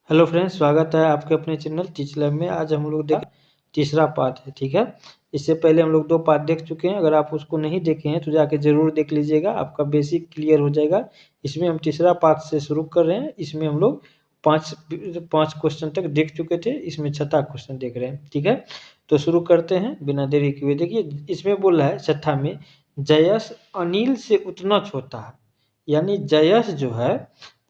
Hello friends, स्वागत है आपके अपने चैनल टीच लैब में। आज हम लोग देख तीसरा पार्ट है, ठीक है। इससे पहले हम लोग 2 पार्ट देख चुके हैं। अगर आप उसको नहीं देखे हैं तो जाके ज़रूर देख लीजिएगा, आपका बेसिक क्लियर हो जाएगा। इसमें हम तीसरा पार्ट से शुरू कर रहे हैं। इसमें हम लोग 5 क्वेश्चन तक देख चुके थे, इसमें 6था क्वेश्चन देख रहे हैं, ठीक है। तो शुरू करते हैं बिना देरी किए हुए। देखिए इसमें बोल रहा है 6था में, जयस अनिल से उतना छोटा है। यानी जयस जो है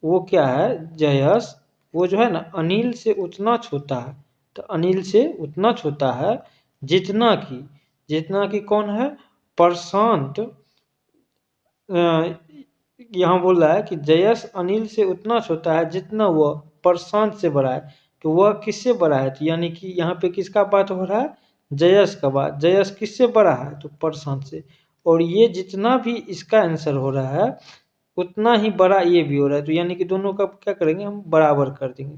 वो क्या है, जयस वो जो है ना अनिल से उतना छोटा है। तो अनिल से उतना छोटा है जितना कि कौन है, प्रशांत। यहाँ बोल रहा है कि जयस अनिल से उतना छोटा है जितना वह प्रशांत से बड़ा है। तो वह किससे बड़ा है, तो यानी कि यहाँ पे किसका बात हो रहा है, जयस का बात। जयस किससे बड़ा है, तो प्रशांत से। और ये जितना भी इसका आंसर हो रहा है उतना ही बड़ा ये भी हो रहा है। तो यानी कि दोनों का क्या करेंगे, हम बराबर कर देंगे।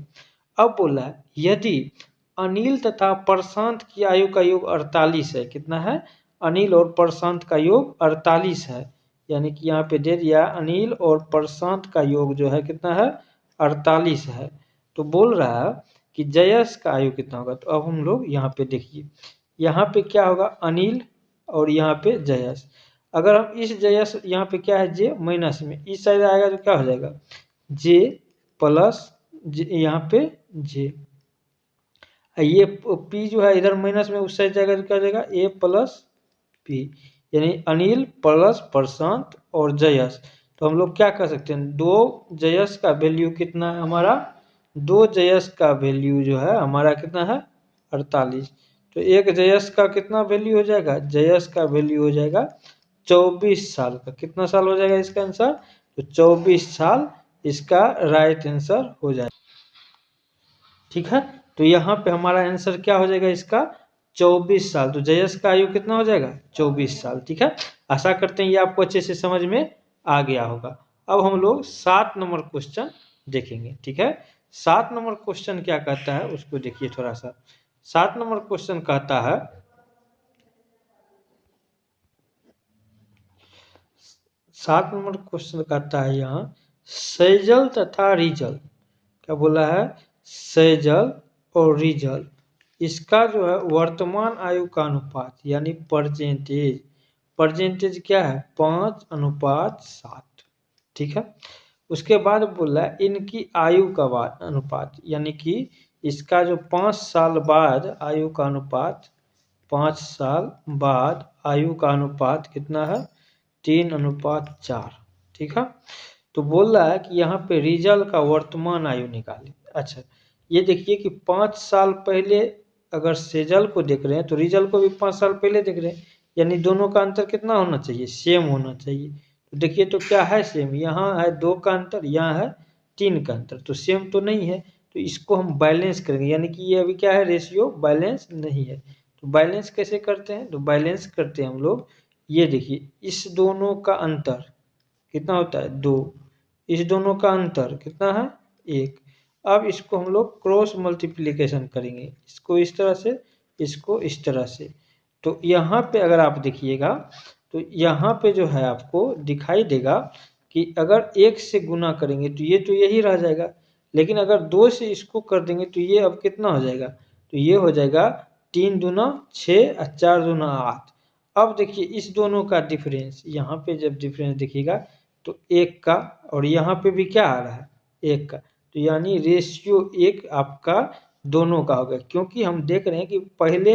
अब बोला है यदि अनिल तथा प्रशांत की आयु का योग 48 है। कितना है, अनिल और प्रशांत का योग 48 है। यानी कि यहाँ पे दे दिया अनिल और प्रशांत का योग जो है कितना है, 48 है। तो बोल रहा है कि जयस का आयु कितना होगा। तो अब हम लोग यहाँ पे देखिए, यहाँ पे क्या होगा, अनिल और यहाँ पे जयस। अगर हम इस जयस यहाँ पे क्या है, जे माइनस में इस साइड आएगा तो क्या हो जाएगा, जे प्लस यहाँ पे जे। ये पी जो है इधर माइनस में उस साइड जाएगा तो क्या हो जाएगा, ए प्लस पी। यानी अनिल प्लस प्रशांत और जयस। तो हम लोग क्या कर सकते हैं, 2 जयस का वैल्यू कितना है हमारा, 2 जयस का वैल्यू जो है हमारा कितना है, 48। तो एक जयस का कितना वैल्यू हो जाएगा, जयस का वैल्यू हो जाएगा 24 साल का। कितना साल हो जाएगा इसका आंसर, तो 24 साल इसका राइट आंसर हो जाएगा, ठीक है। तो यहाँ पे हमारा आंसर क्या हो जाएगा इसका, 24 साल। तो जयस का आयु कितना हो जाएगा, 24 साल, ठीक है। आशा करते हैं ये आपको अच्छे से समझ में आ गया होगा। अब हम लोग 7 नंबर क्वेश्चन देखेंगे, ठीक है। 7 नंबर क्वेश्चन क्या कहता है उसको देखिए थोड़ा सा। 7 नंबर क्वेश्चन कहता है, 7 नंबर क्वेश्चन कहता है यहाँ, सेजल तथा रीजल। क्या बोला है, सेजल और रीजल, इसका जो है वर्तमान आयु का अनुपात यानी परसेंटेज। परसेंटेज क्या है, 5:7, ठीक है। उसके बाद बोला है इनकी आयु का अनुपात, यानी कि इसका जो 5 साल बाद आयु का अनुपात, 5 साल बाद आयु का अनुपात कितना है, 3:4, ठीक है। तो बोल रहा है कि यहाँ पे रीजल का वर्तमान आयु निकालें। अच्छा, ये देखिए कि 5 साल पहले अगर सेजल को देख रहे हैं तो रीजल को भी 5 साल पहले देख रहे हैं। यानी दोनों का अंतर कितना होना चाहिए, सेम होना चाहिए। तो देखिए तो क्या है सेम, यहाँ है 2 का अंतर, यहाँ है 3 का अंतर, तो सेम तो नहीं है। तो इसको हम बैलेंस करेंगे, यानी कि ये अभी क्या है, रेशियो बैलेंस नहीं है। तो बैलेंस कैसे करते हैं, तो बैलेंस करते हैं हम लोग, ये देखिए इस दोनों का अंतर कितना होता है, 2। इस दोनों का अंतर कितना है, 1। अब इसको हम लोग क्रॉस मल्टीप्लिकेशन करेंगे, इसको इस तरह से, इसको इस तरह से। तो यहाँ पे अगर आप देखिएगा तो यहाँ पे जो है आपको दिखाई देगा कि अगर 1 से गुना करेंगे तो यही रह जाएगा। लेकिन अगर 2 से इसको कर देंगे तो ये अब कितना हो जाएगा, तो ये हो जाएगा 3 दूना 6 और 4 दूना 8। अब देखिए इस दोनों का डिफरेंस, यहाँ पे जब डिफरेंस देखिएगा तो 1 का, और यहाँ पे भी क्या आ रहा है, 1 का। तो यानी रेशियो 1 आपका दोनों का होगा। क्योंकि हम देख रहे हैं कि पहले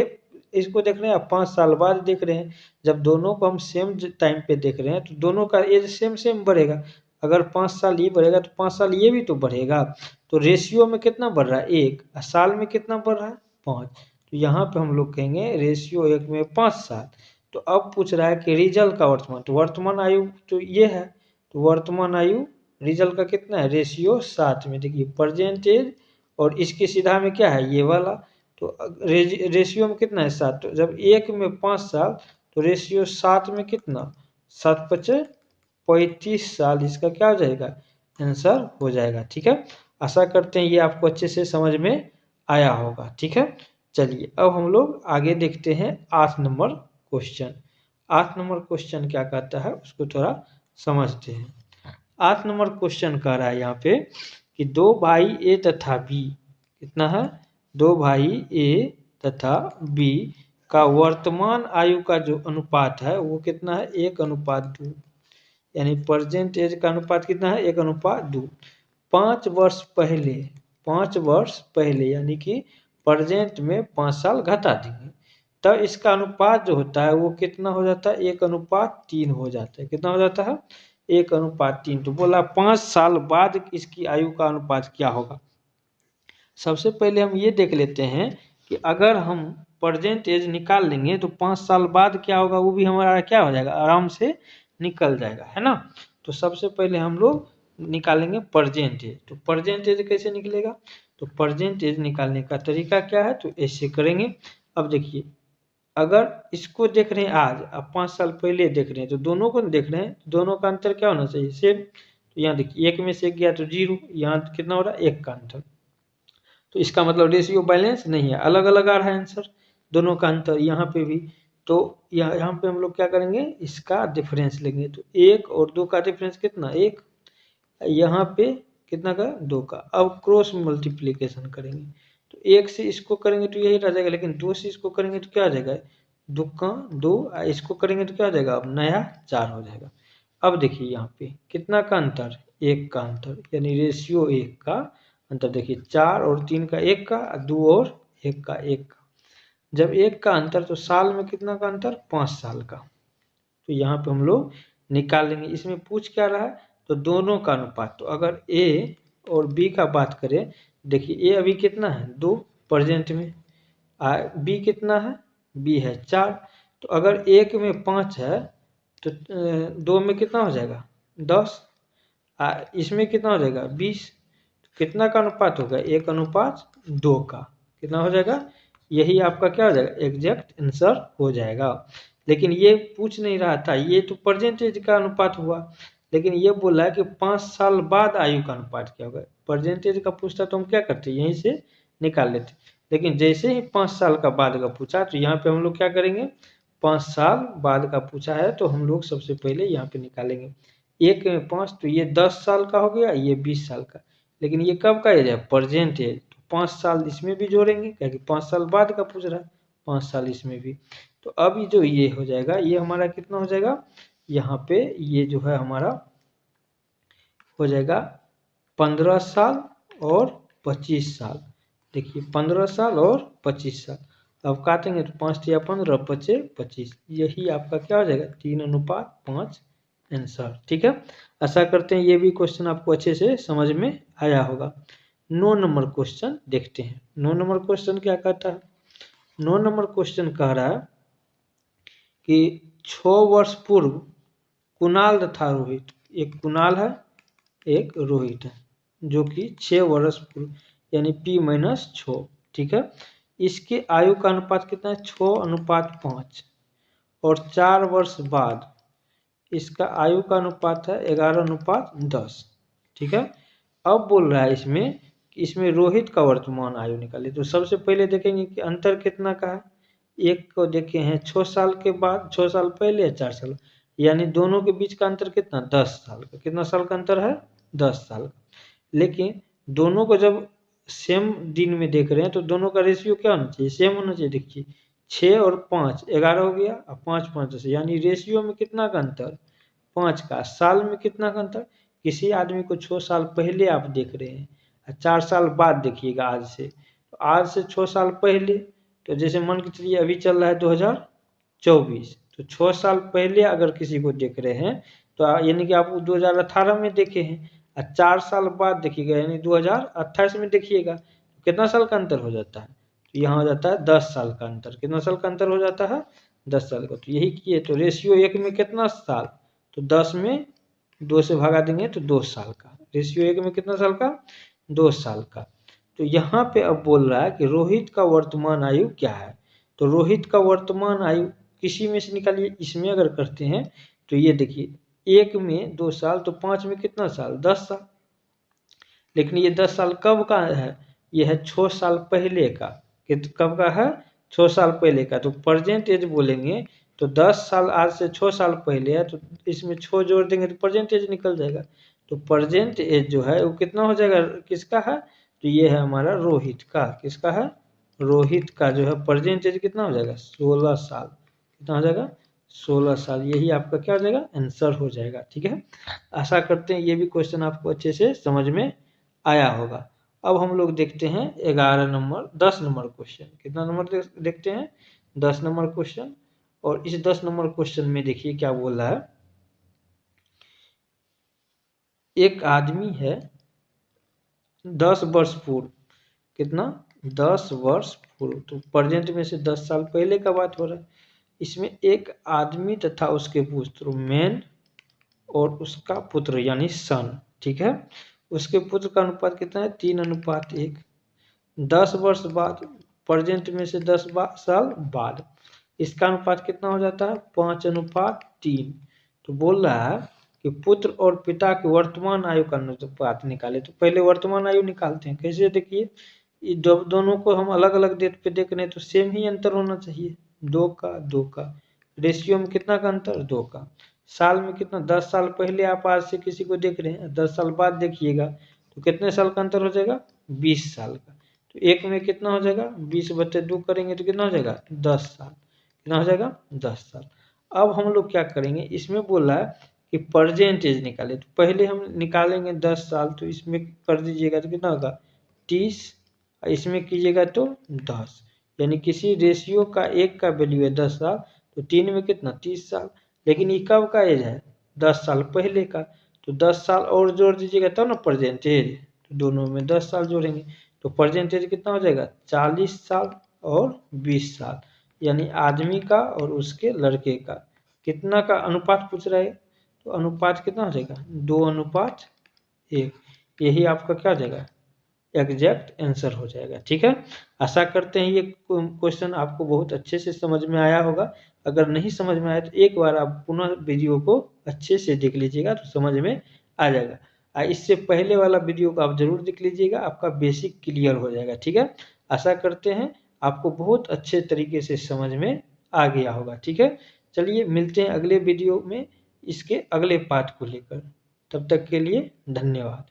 इसको देख रहे हैं, 5 साल बाद देख रहे हैं। जब दोनों को हम सेम टाइम पे देख रहे हैं तो दोनों का एज सेम सेम बढ़ेगा। अगर 5 साल ये बढ़ेगा तो 5 साल ये भी तो बढ़ेगा। तो रेशियो में कितना बढ़ रहा है, 1, साल में कितना बढ़ रहा है, 5। तो यहाँ पे हम लोग कहेंगे रेशियो 1 में 5 साल। तो अब पूछ रहा है कि रीजल का वर्तमान, तो वर्तमान आयु तो ये है। तो वर्तमान आयु रीजल का कितना है, रेशियो 7 में। देखिए परसेंटेज और इसके सीधा में क्या है, ये वाला। तो रेशियो में कितना है, 7। तो जब 1 में 5 साल तो रेशियो 7 में कितना, 7 × 5 = 35 साल इसका क्या हो जाएगा, आंसर हो जाएगा, ठीक है। आशा करते हैं ये आपको अच्छे से समझ में आया होगा, ठीक है। चलिए अब हम लोग आगे देखते हैं 8 नंबर क्वेश्चन। 8 नंबर क्वेश्चन क्या कहता है उसको थोड़ा समझते हैं। 8 नंबर क्वेश्चन कह रहा है यहाँ पे कि दो भाई ए तथा बी, कितना है, दो भाई ए तथा बी का वर्तमान आयु का जो अनुपात है वो कितना है, 1:2, यानी प्रेजेंट एज का अनुपात कितना है, 1:2। 5 वर्ष पहले, 5 वर्ष पहले यानी कि प्रेजेंट में 5 साल घटा देंगे, तब इसका अनुपात जो होता है वो कितना हो जाता है, 1:3 हो जाता है। कितना हो जाता है, 1:3। तो बोला 5 साल बाद इसकी आयु का अनुपात क्या होगा। सबसे पहले हम ये देख लेते हैं कि अगर हम प्रेजेंट एज निकाल लेंगे तो 5 साल बाद क्या होगा, वो भी हमारा क्या हो जाएगा, आराम से निकल जाएगा, है ना। तो सबसे पहले हम लोग निकालेंगे प्रेजेंट एज। तो प्रेजेंट एज कैसे निकलेगा, तो प्रेजेंट एज निकालने का तरीका क्या है, तो ऐसे करेंगे। अब देखिए, अगर इसको देख रहे हैं आज, अब 5 साल पहले देख रहे हैं, तो दोनों को देख रहे हैं, दोनों का अंतर क्या होना चाहिए, सेम। तो यहाँ देखिए 1 में से 1 गया तो 0, यहाँ कितना हो रहा है, 1 का अंतर। तो इसका मतलब रेशियो बैलेंस नहीं है, अलग अलग आ रहा है आंसर, दोनों का अंतर यहाँ पे भी। तो यहाँ पे हम लोग क्या करेंगे, इसका डिफरेंस लेंगे। तो 1 और 2 का डिफरेंस कितना, 1, यहाँ पे कितना का, 2 का। अब क्रॉस मल्टीप्लीकेशन करेंगे, तो 1 से इसको करेंगे तो यही रह जाएगा, लेकिन 2 से इसको करेंगे तो क्या आ जाएगा, 2 का 2, इसको करेंगे तो क्या आ जाएगा, अब नया 4 हो जाएगा। अब देखिए यहाँ पे कितना का अंतर, 1 का अंतर, यानी रेशियो 1 का अंतर। देखिए 4 और 3 का 1 का, 2 और 1 का 1 का। जब 1 का अंतर तो साल में कितना का अंतर, 5 साल का। तो यहाँ पे हम लोग निकाल लेंगे। इसमें पूछ क्या रहा है, तो दोनों का अनुपात। तो अगर ए और बी का बात करें, देखिए ए अभी कितना है, 2 प्रेजेंट में, बी कितना है, बी है 4। तो अगर 1 में 5 है तो 2 में कितना हो जाएगा, 10, इसमें कितना हो जाएगा, 20। कितना का अनुपात होगा, 1:2 का। कितना हो जाएगा, यही आपका क्या हो जाएगा, एग्जैक्ट आंसर हो जाएगा। लेकिन ये पूछ नहीं रहा था, ये तो परसेंटेज का अनुपात हुआ, लेकिन ये बोला है कि 5 साल बाद आयु का अनुपात क्या होगा। परसेंटेज का पूछता तो हम क्या करते, यहीं से निकाल लेते, लेकिन जैसे ही 5 साल का बाद का पूछा तो यहाँ पे हम लोग क्या करेंगे, 5 साल बाद का पूछा है तो हम लोग सबसे पहले यहाँ पे निकालेंगे। 1 में 5, तो ये 10 साल का हो गया, ये 20 साल का। लेकिन ये कब का एज है, प्रेजेंट एज। तो 5 साल इसमें भी जोड़ेंगे, क्योंकि 5 साल बाद का पूछ रहा है, 5 साल इसमें भी। तो अब ये जो ये हो जाएगा, ये हमारा कितना हो जाएगा, यहाँ पे ये जो है हमारा हो जाएगा 15 साल और 25 साल। देखिए 15 साल और 25 साल। अब काटेंगे तो 5 या 15, 5 25, यही आपका क्या हो जाएगा, 3:5 आंसर। ठीक है, आशा करते हैं ये भी क्वेश्चन आपको अच्छे से समझ में आया होगा। 9 नंबर क्वेश्चन देखते हैं। 9 नंबर क्वेश्चन क्या कहता है, 9 नंबर क्वेश्चन कह रहा है कि 6 वर्ष पूर्व कुणाल तथा रोहित, एक कुणाल है एक रोहित है, जो कि 6 वर्ष पूर्व यानी P-6, ठीक है, इसके आयु का अनुपात कितना है, 6:5। और 4 वर्ष बाद इसका आयु का अनुपात है 11:10। ठीक है, अब बोल रहा है इसमें कि इसमें रोहित का वर्तमान आयु निकाले। तो सबसे पहले देखेंगे कि अंतर कितना का है। एक को देखे हैं 6 साल के बाद, 6 साल पहले या 4 साल, यानी दोनों के बीच का अंतर कितना, 10 साल का। कितना साल का अंतर है, 10 साल का। लेकिन दोनों को जब सेम दिन में देख रहे हैं तो दोनों का रेशियो क्या होना चाहिए, सेम होना चाहिए। देखिए 6 और 5 11 हो गया, और 5 5 10, यानी रेशियो में कितना का अंतर, 5 का। साल में कितना का अंतर, किसी आदमी को 6 साल पहले आप देख रहे हैं और 4 साल बाद देखिएगा आज से, तो आज से 6 साल पहले, तो जैसे मान के चलिए अभी चल रहा है 2024, तो 6 साल पहले अगर किसी को देख रहे हैं तो यानी कि आप 2018 में देखे हैं, और 4 साल बाद देखिएगा यानी 2028 में देखिएगा, कितना साल का अंतर हो जाता है, तो यहाँ हो जाता है 10 साल का अंतर। कितना साल का अंतर हो जाता है, 10 साल का। तो यही किए, तो रेशियो 1 में कितना साल, तो 10 में 2 से भगा देंगे तो 2 साल का। रेशियो 1 में कितना साल का, 2 साल का। तो यहाँ पे अब बोल रहा है कि रोहित का वर्तमान आयु क्या है। तो रोहित का वर्तमान आयु किसी में से निकालिए, इसमें अगर करते हैं तो ये देखिए 1 में 2 साल, तो 5 में कितना साल, 10 साल। लेकिन ये 10 साल कब का है, ये है 6 साल पहले का। कब का है, 6 साल पहले का। तो प्रेजेंट एज बोलेंगे तो 10 साल आज से 6 साल पहले है, तो इसमें 6 जोड़ देंगे तो प्रेजेंट एज निकल जाएगा। तो प्रेजेंट एज जो है वो कितना हो जाएगा, किसका है, तो ये है हमारा रोहित का, किसका है, रोहित का जो है प्रेजेंट एज कितना हो जाएगा, 16 साल। कितना हो जाएगा, 16 साल। यही आपका क्या हो जाएगा, आंसर हो जाएगा। ठीक है, आशा करते हैं ये भी क्वेश्चन आपको अच्छे से समझ में आया होगा। अब हम लोग देखते हैं 10 नंबर क्वेश्चन। कितना नंबर देखते हैं, 10 नंबर क्वेश्चन। और इस 10 नंबर क्वेश्चन में देखिए क्या बोल रहा है, एक आदमी है 10 वर्ष पूर्व, कितना, 10 वर्ष पूर्व, तो प्रेजेंट में से 10 साल पहले का बात हो रहा है। इसमें एक आदमी तथा उसके पुत्र, मैन और उसका पुत्र यानी सन, ठीक है, उसके पुत्र का अनुपात कितना है, 3:1। 10 वर्ष बाद, प्रेजेंट में से 10 साल बाद, इसका अनुपात कितना हो जाता है, 5:3। तो बोल रहा है कि पुत्र और पिता की वर्तमान आयु का अनुपात निकाले। तो पहले वर्तमान आयु निकालते हैं। कैसे, देखिए दोनों को हम अलग अलग डेट पे देख रहे हैं तो सेम ही अंतर होना चाहिए, 2 का 2 का। रेशियो में कितना का अंतर, 2 का। साल में कितना, 10 साल पहले आप आज से किसी को देख रहे हैं, 10 साल बाद देखिएगा तो कितने साल का अंतर हो जाएगा, 20 साल का। तो एक में कितना हो जाएगा, 20/2 करेंगे तो कितना हो जाएगा, 10 साल। कितना हो जाएगा, 10 साल। अब हम लोग क्या करेंगे, इसमें बोला है कि परसेंटेज निकाले। तो पहले हम निकालेंगे 10 साल, तो इसमें कर दीजिएगा तो कितना होगा, 30, इसमें कीजिएगा तो 10। यानी किसी रेशियो का एक का वैल्यू है 10 साल, तो 3 में कितना, 30 साल। लेकिन ये कब का एज है, 10 साल पहले का। तो 10 साल और जोड़ दीजिएगा तब ना परसेंटेज, तो दोनों में 10 साल जोड़ेंगे तो परसेंटेज कितना हो जाएगा, 40 साल और 20 साल। यानी आदमी का और उसके लड़के का कितना का अनुपात पूछ रहा है, तो अनुपात कितना हो जाएगा, 2:1। यही आपका क्या हो जाएगा, एग्जैक्ट आंसर हो जाएगा। ठीक है, आशा करते हैं ये क्वेश्चन आपको बहुत अच्छे से समझ में आया होगा। अगर नहीं समझ में आया तो एक बार आप पुनः वीडियो को अच्छे से देख लीजिएगा तो समझ में आ जाएगा। इससे पहले वाला वीडियो को आप जरूर देख लीजिएगा, आपका बेसिक क्लियर हो जाएगा। ठीक है, आशा करते हैं आपको बहुत अच्छे तरीके से समझ में आ गया होगा। ठीक है, चलिए मिलते हैं अगले वीडियो में इसके अगले पार्ट को लेकर। तब तक के लिए धन्यवाद।